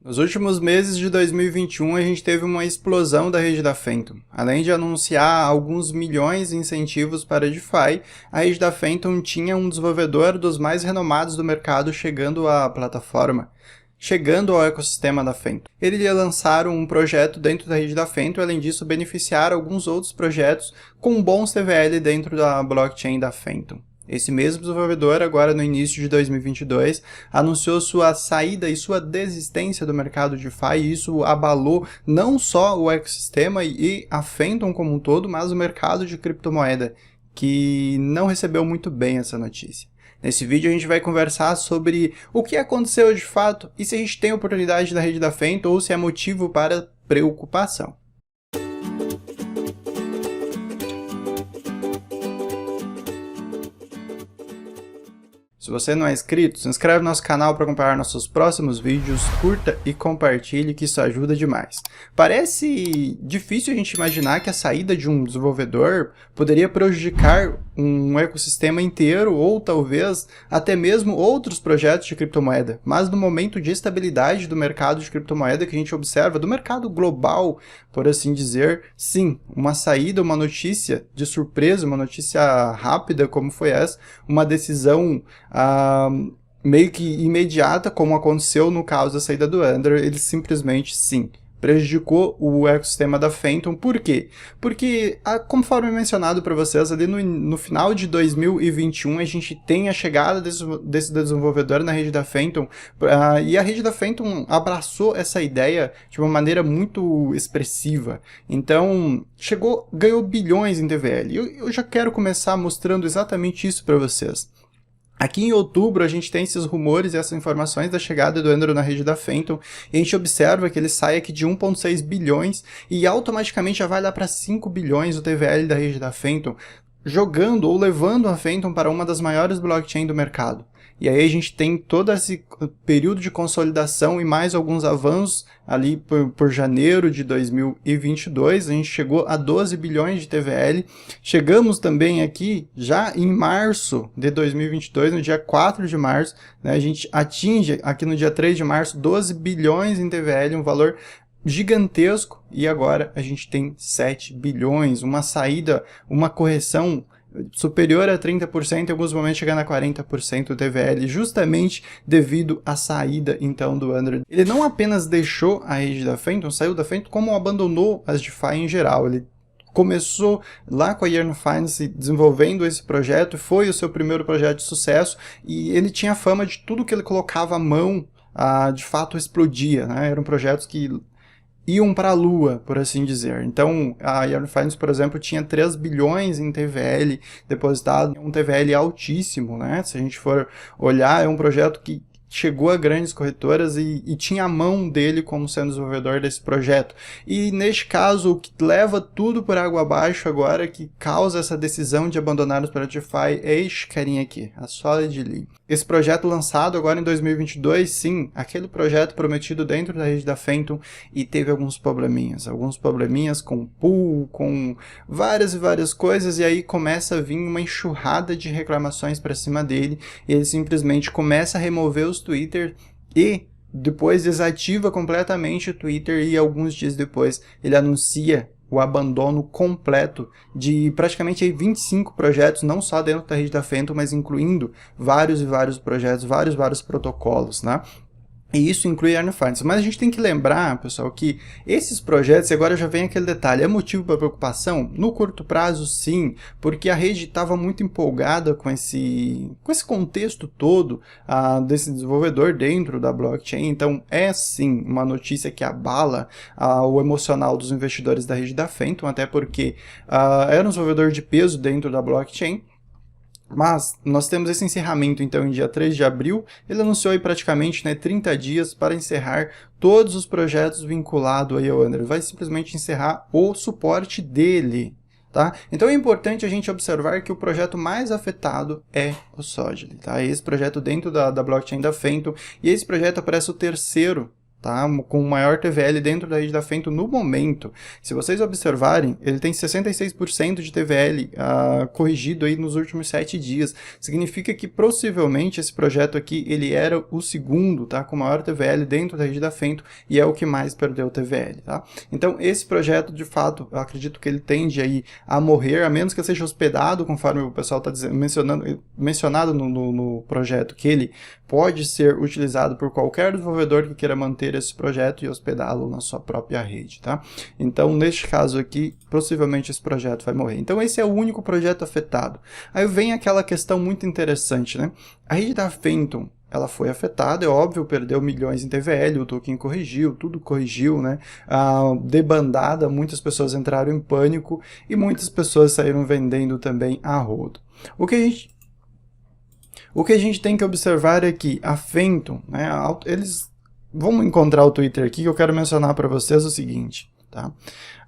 Nos últimos meses de 2021, a gente teve uma explosão da rede da Phantom. Além de anunciar alguns milhões de incentivos para DeFi, a rede da Phantom tinha um desenvolvedor dos mais renomados do mercado chegando à plataforma, chegando ao ecossistema da Phantom. Ele ia lançar um projeto dentro da rede da Phantom, além disso beneficiar alguns outros projetos com bons TVL dentro da blockchain da Phantom. Esse mesmo desenvolvedor, agora no início de 2022, anunciou sua saída e sua desistência do mercado DeFi, e isso abalou não só o ecossistema e a Phantom como um todo, mas o mercado de criptomoeda, que não recebeu muito bem essa notícia. Nesse vídeo a gente vai conversar sobre o que aconteceu de fato e se a gente tem oportunidade da rede da Phantom ou se é motivo para preocupação. Se você não é inscrito, se inscreve no nosso canal para acompanhar nossos próximos vídeos, curta e compartilhe, que isso ajuda demais. Parece difícil a gente imaginar que a saída de um desenvolvedor poderia prejudicar um ecossistema inteiro ou talvez até mesmo outros projetos de criptomoeda, mas no momento de estabilidade do mercado de criptomoeda que a gente observa, do mercado global, por assim dizer, sim, uma saída, uma notícia de surpresa, uma notícia rápida como foi essa, uma decisão meio que imediata, como aconteceu no caso da saída do Andrew, ele simplesmente, sim, prejudicou o ecossistema da Phantom. Por quê? Porque, conforme mencionado para vocês, ali no final de 2021, a gente tem a chegada desse desenvolvedor na rede da Phantom, e a rede da Phantom abraçou essa ideia de uma maneira muito expressiva. Então, ganhou bilhões em TVL. Eu já quero começar mostrando exatamente isso para vocês. Aqui em outubro a gente tem esses rumores e essas informações da chegada do Andrew na rede da Phantom, e a gente observa que ele sai aqui de 1,6 bilhões e automaticamente já vai lá para 5 bilhões o TVL da rede da Phantom, jogando ou levando a Phantom para uma das maiores blockchains do mercado. E aí a gente tem todo esse período de consolidação e mais alguns avanços ali por janeiro de 2022, a gente chegou a 12 bilhões de TVL, chegamos também aqui já em março de 2022, no dia 4 de março, né, a gente atinge aqui no dia 3 de março 12 bilhões em TVL, um valor gigantesco, e agora a gente tem 7 bilhões, uma saída, uma correção superior a 30%, em alguns momentos chegando a 40% do TVL, justamente devido à saída então do Andrew. Ele não apenas deixou a rede da Phantom, saiu da Phantom, como abandonou as DeFi em geral. Ele começou lá com a Yearn Finance desenvolvendo esse projeto, foi o seu primeiro projeto de sucesso, e ele tinha fama de tudo que ele colocava à mão, de fato explodia, né? Eram projetos que iam para a lua, por assim dizer. Então, a Yearn Finance, por exemplo, tinha 3 bilhões em TVL depositado, um TVL altíssimo, né? Se a gente for olhar, é um projeto que chegou a grandes corretoras e tinha a mão dele como sendo desenvolvedor desse projeto. E neste caso, o que leva tudo por água abaixo agora, que causa essa decisão de abandonar os projetos DeFi, é este carinha aqui, a Solidly. Esse projeto lançado agora em 2022, sim, aquele projeto prometido dentro da rede da Phantom, e teve alguns probleminhas com pool, com várias e várias coisas, e aí começa a vir uma enxurrada de reclamações para cima dele, e ele simplesmente começa a remover os Twitter e depois desativa completamente o Twitter, e alguns dias depois ele anuncia o abandono completo de praticamente 25 projetos, não só dentro da rede da Phantom, mas incluindo vários e vários projetos, vários protocolos, né? E isso inclui a Yearn Finance. Mas a gente tem que lembrar, pessoal, que esses projetos, e agora já vem aquele detalhe, é motivo para preocupação? No curto prazo, sim, porque a rede estava muito empolgada com esse contexto todo desse desenvolvedor dentro da blockchain. Então, é sim uma notícia que abala o emocional dos investidores da rede da Phantom, até porque era um desenvolvedor de peso dentro da blockchain. Mas nós temos esse encerramento então em dia 3 de abril, ele anunciou aí praticamente 30 dias para encerrar todos os projetos vinculados aí ao Andrew, vai simplesmente encerrar o suporte dele. Tá? Então é importante a gente observar que o projeto mais afetado é o Solidly, tá? Esse projeto dentro da blockchain da Phantom, e esse projeto parece o terceiro tá? Com o maior TVL dentro da rede da Fento no momento. Se vocês observarem, ele tem 66% de TVL corrigido aí nos últimos 7 dias. Significa que possivelmente esse projeto aqui, ele era o segundo, tá? Com o maior TVL dentro da rede da Fento e é o que mais perdeu TVL, tá? Então esse projeto, de fato, eu acredito que ele tende aí a morrer, a menos que seja hospedado, conforme o pessoal está mencionado no projeto, que ele pode ser utilizado por qualquer desenvolvedor que queira manter esse projeto e hospedá-lo na sua própria rede, tá? Então, neste caso aqui, possivelmente esse projeto vai morrer. Então, esse é o único projeto afetado. Aí vem aquela questão muito interessante, né? A rede da Phantom, ela foi afetada, é óbvio, perdeu milhões em TVL, o token corrigiu, tudo corrigiu, né? Debandada, muitas pessoas entraram em pânico e muitas pessoas saíram vendendo também a rodo. O que a gente tem que observar é que a Phantom, né, vamos encontrar o Twitter aqui que eu quero mencionar para vocês o seguinte, tá?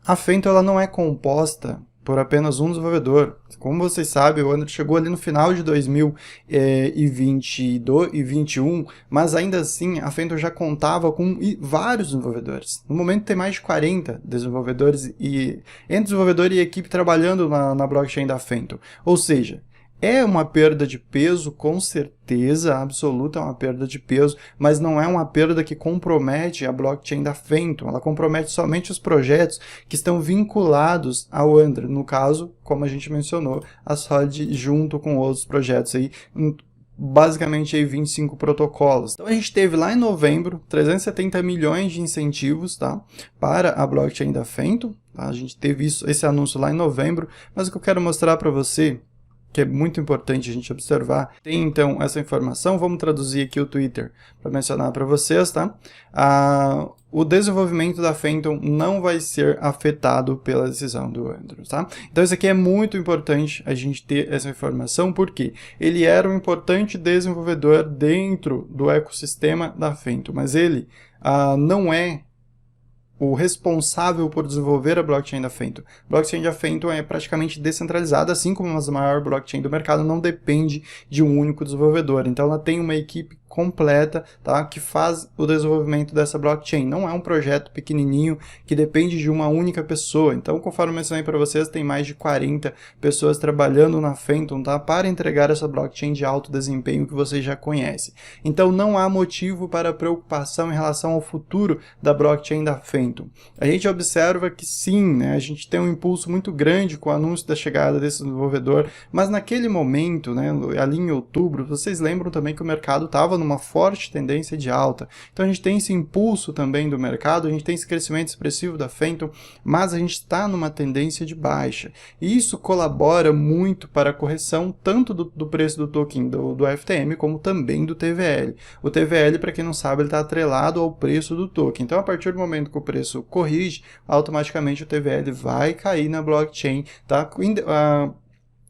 A Phantom, ela não é composta por apenas um desenvolvedor. Como vocês sabem, o Andrew chegou ali no final de 2021, mas ainda assim a Phantom já contava com vários desenvolvedores. No momento tem mais de 40 desenvolvedores, entre desenvolvedor e equipe trabalhando na blockchain da Phantom. Ou seja, é uma perda de peso, com certeza absoluta é uma perda de peso, mas não é uma perda que compromete a blockchain da Phantom, ela compromete somente os projetos que estão vinculados ao Andrew, no caso, como a gente mencionou, a Solid junto com outros projetos aí, basicamente aí 25 protocolos. Então a gente teve lá em novembro 370 milhões de incentivos, tá, para a blockchain da Phantom, tá? A gente teve esse anúncio lá em novembro, mas o que eu quero mostrar para você, que é muito importante a gente observar, tem então essa informação, vamos traduzir aqui o Twitter para mencionar para vocês, tá? O desenvolvimento da Phantom não vai ser afetado pela decisão do Andrew, tá? Então isso aqui é muito importante a gente ter essa informação, porque ele era um importante desenvolvedor dentro do ecossistema da Phantom, mas ele não é o responsável por desenvolver a blockchain da Phantom. A blockchain da Phantom é praticamente descentralizada, assim como a maior blockchain do mercado, não depende de um único desenvolvedor. Então ela tem uma equipe completa, tá, que faz o desenvolvimento dessa blockchain. Não é um projeto pequenininho que depende de uma única pessoa. Então, conforme eu mencionei para vocês, tem mais de 40 pessoas trabalhando na Phantom, tá, para entregar essa blockchain de alto desempenho que vocês já conhecem. Então não há motivo para preocupação em relação ao futuro da blockchain da Phantom. A gente observa que sim, né, a gente tem um impulso muito grande com o anúncio da chegada desse desenvolvedor, mas naquele momento, né, ali em outubro, vocês lembram também que o mercado estava numa forte tendência de alta. Então a gente tem esse impulso também do mercado, a gente tem esse crescimento expressivo da Phantom, mas a gente está numa tendência de baixa. E isso colabora muito para a correção tanto do preço do token do FTM, como também do TVL. O TVL, para quem não sabe, ele está atrelado ao preço do token. Então a partir do momento que o preço corrige, automaticamente o TVL vai cair na blockchain, tá?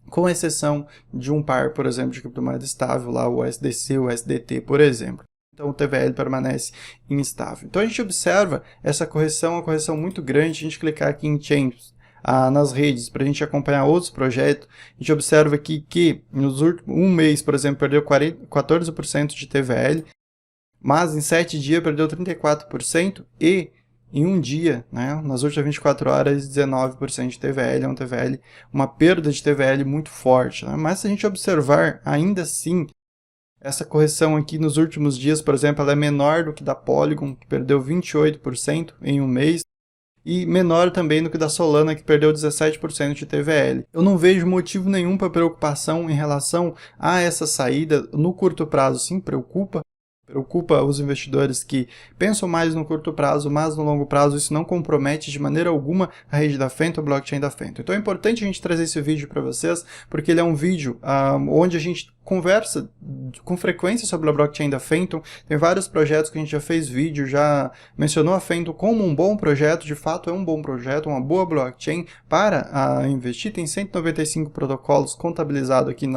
Com exceção de um par, por exemplo, de criptomoeda estável, lá o USDC, o USDT, por exemplo. Então o TVL permanece instável. Então a gente observa essa correção, uma correção muito grande. A gente clicar aqui em Chains, nas redes, para a gente acompanhar outros projetos, a gente observa aqui que nos últimos um mês, por exemplo, perdeu 14% de TVL, mas em 7 dias perdeu 34% e em um dia, né, nas últimas 24 horas, 19% de TVL, é um TVL, uma perda de TVL muito forte, né? Mas se a gente observar, ainda assim, essa correção aqui nos últimos dias, por exemplo, ela é menor do que da Polygon, que perdeu 28% em um mês, e menor também do que da Solana, que perdeu 17% de TVL. Eu não vejo motivo nenhum para preocupação em relação a essa saída. No curto prazo, sim, preocupa os investidores que pensam mais no curto prazo, mas no longo prazo isso não compromete de maneira alguma a rede da Phantom, a blockchain da Phantom. Então é importante a gente trazer esse vídeo para vocês, porque ele é um vídeo onde a gente conversa com frequência sobre a blockchain da Phantom. Tem vários projetos que a gente já fez vídeo, já mencionou a Phantom como um bom projeto, de fato é um bom projeto, uma boa blockchain para investir. Tem 195 protocolos contabilizados aqui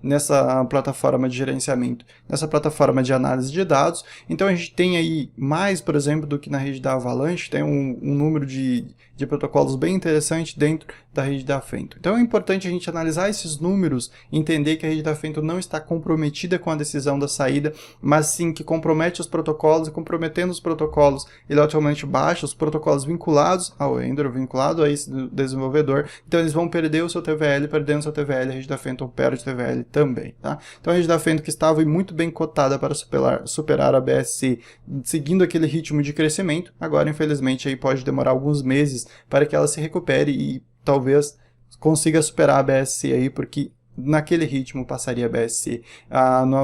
nessa plataforma de gerenciamento, nessa plataforma de análise de dados. Então a gente tem aí mais, por exemplo, do que na rede da Avalanche, tem um número de protocolos bem interessante dentro da rede da Fento. Então é importante a gente analisar esses números, entender que a rede da Fento não está comprometida com a decisão da saída, mas sim que compromete os protocolos, e comprometendo os protocolos, ele automaticamente baixa os protocolos vinculados ao Ender, vinculado a esse desenvolvedor, então eles vão perder o seu TVL, perdendo o seu TVL, a rede da Fento perde o TVL também, tá? Então a rede da Fento, que estava muito bem cotada para superar a BSC, seguindo aquele ritmo de crescimento, agora infelizmente aí pode demorar alguns meses para que ela se recupere e talvez consiga superar a BSC aí, porque naquele ritmo passaria a BSC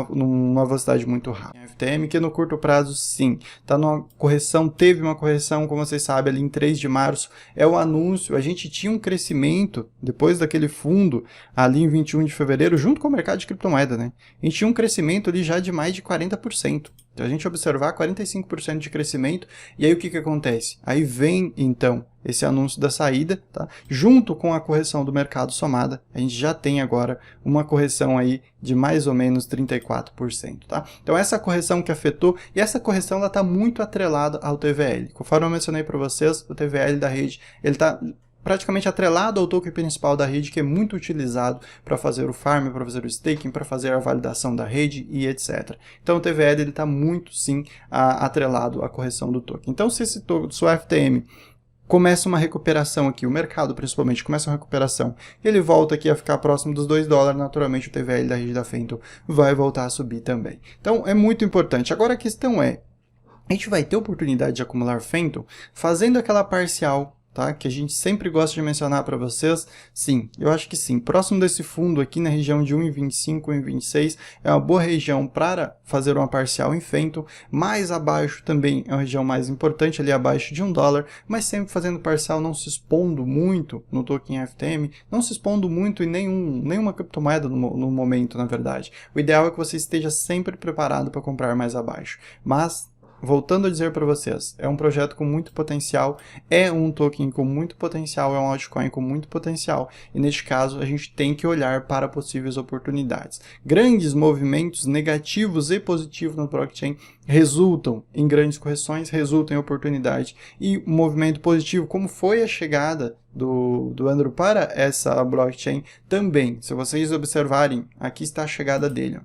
numa velocidade muito rápida. FTM, que no curto prazo sim, tá numa correção, teve uma correção, como vocês sabem, ali em 3 de março, é o anúncio, a gente tinha um crescimento, depois daquele fundo, ali em 21 de fevereiro, junto com o mercado de criptomoeda, né? A gente tinha um crescimento ali já de mais de 40%. Então a gente observar 45% de crescimento, e aí o que acontece? Aí vem então esse anúncio da saída, tá? Junto com a correção do mercado somada, a gente já tem agora uma correção aí de mais ou menos 34%, tá? Então essa correção que afetou, e essa correção ela está muito atrelada ao TVL. Conforme eu mencionei para vocês, o TVL da rede, ele está praticamente atrelado ao token principal da rede, que é muito utilizado para fazer o farm, para fazer o staking, para fazer a validação da rede e etc. Então o TVL está muito sim atrelado à correção do token. Então se esse sua FTM começa uma recuperação aqui, o mercado principalmente começa uma recuperação, ele volta aqui a ficar próximo dos $2, naturalmente o TVL da rede da Fento vai voltar a subir também. Então é muito importante. Agora a questão é, a gente vai ter oportunidade de acumular Fento fazendo aquela parcial, tá? Que a gente sempre gosta de mencionar para vocês. Sim, eu acho que sim. Próximo desse fundo aqui na região de 1,25, 1,26 é uma boa região para fazer uma parcial em Fento. Mais abaixo também é uma região mais importante, ali abaixo de $1, mas sempre fazendo parcial, não se expondo muito no token FTM, não se expondo muito em nenhuma criptomoeda no momento, na verdade. O ideal é que você esteja sempre preparado para comprar mais abaixo. Mas voltando a dizer para vocês, é um projeto com muito potencial, é um token com muito potencial, é um altcoin com muito potencial, e neste caso a gente tem que olhar para possíveis oportunidades. Grandes movimentos negativos e positivos no blockchain resultam em grandes correções, resultam em oportunidade, e um movimento positivo, como foi a chegada do Andrew para essa blockchain, também, se vocês observarem, aqui está a chegada dele.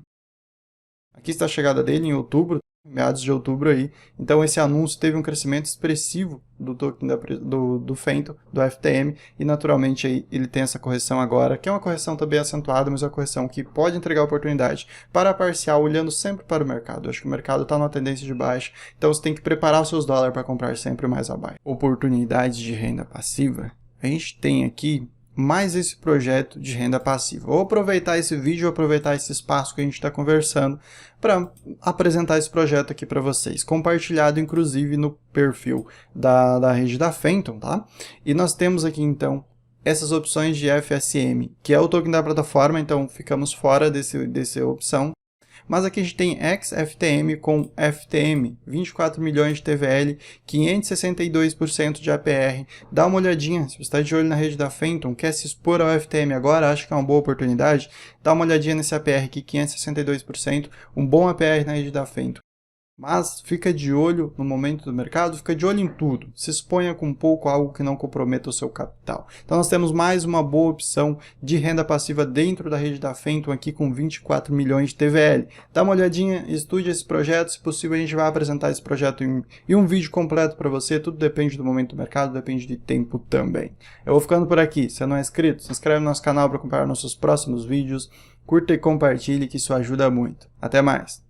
Aqui está a chegada dele em outubro, meados de outubro aí. Então esse anúncio teve um crescimento expressivo do token do Fento, do FTM, e naturalmente aí ele tem essa correção agora, que é uma correção também acentuada, mas é uma correção que pode entregar oportunidade para a parcial, olhando sempre para o mercado. Eu acho que o mercado está numa tendência de baixa, então você tem que preparar os seus dólares para comprar sempre mais abaixo. Oportunidades de renda passiva. A gente tem aqui mais esse projeto de renda passiva. Vou aproveitar esse vídeo, aproveitar esse espaço que a gente está conversando para apresentar esse projeto aqui para vocês, compartilhado inclusive no perfil da rede da Fenton, tá? E nós temos aqui então essas opções de FSM, que é o token da plataforma, então ficamos fora dessa opção. Mas aqui a gente tem XFTM com FTM, 24 milhões de TVL, 562% de APR. Dá uma olhadinha, se você está de olho na rede da Fenton, quer se expor ao FTM agora, acha que é uma boa oportunidade, dá uma olhadinha nesse APR aqui, 562%, um bom APR na rede da Fenton. Mas fica de olho no momento do mercado, fica de olho em tudo. Se exponha com um pouco algo que não comprometa o seu capital. Então nós temos mais uma boa opção de renda passiva dentro da rede da Fenton aqui com 24 milhões de TVL. Dá uma olhadinha, estude esse projeto, se possível a gente vai apresentar esse projeto em um vídeo completo para você. Tudo depende do momento do mercado, depende de tempo também. Eu vou ficando por aqui. Se não é inscrito, se inscreve no nosso canal para acompanhar nossos próximos vídeos. Curta e compartilhe que isso ajuda muito. Até mais!